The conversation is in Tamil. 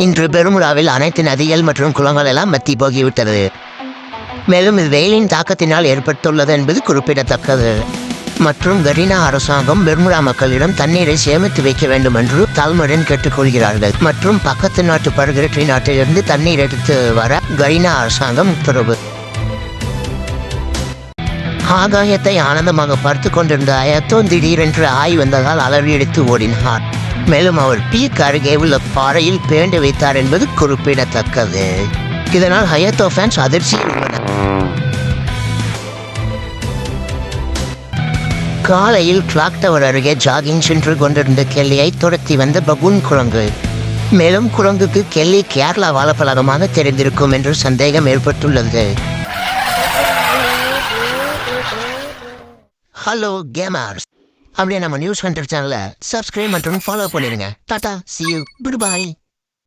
இன்று பெருமுடாவில் அனைத்து நதிகள் மற்றும் குளங்கள் எல்லாம் வத்தி போகிவிட்டது. மேலும் இது வெயிலின் தாக்கத்தினால் ஏற்பட்டுள்ளது என்பது குறிப்பிடத்தக்கது. மற்றும் கரீனா அரசாங்கம் பெர்முடா மக்களிடம் தண்ணீரை சேமித்து வைக்க வேண்டும் என்று தாழ்மையுடன் கேட்டுக்கொள்கிறார்கள். மற்றும் பக்கத்து நாட்டு படுகிற நாட்டிலிருந்து தண்ணீர் எடுத்து வர கரீனா அரசாங்கம் உத்தரவு. ஆகாயத்தை ஆனந்தமாக பார்த்து கொண்டிருந்த அயத்தோ திடீரென்று ஆய் வந்ததால் அலறியடித்து ஓடினார். மேலும் அவர் பீக் அருகே உள்ள பாறையில் பேண்டு வைத்தார் என்பது குறிப்பிடத்தக்கது. இதனால் ஹயத்தோ ஃபேன்ஸ் அதிர்ச்சியில் உள்ளனர். காலையில் கிளாக் டவர் அருகே ஜாகிங் சென்று கொண்டிருந்த கெல்லியை துரத்தி வந்த பகுன் குரங்கு. மேலும் குரங்குக்கு கெல்லி கேரளா வாழப்பழகமாக தெரிந்திருக்கும் என்று சந்தேகம் ஏற்பட்டுள்ளது. ஹலோ கேமர்ஸ், அப்படியே நம்ம நியூஸ் ஹண்டர் சேனலை சப்ஸ்கிரைப் மற்றும் ஃபாலோ பண்ணிடுங்க. Tata, see you, goodbye.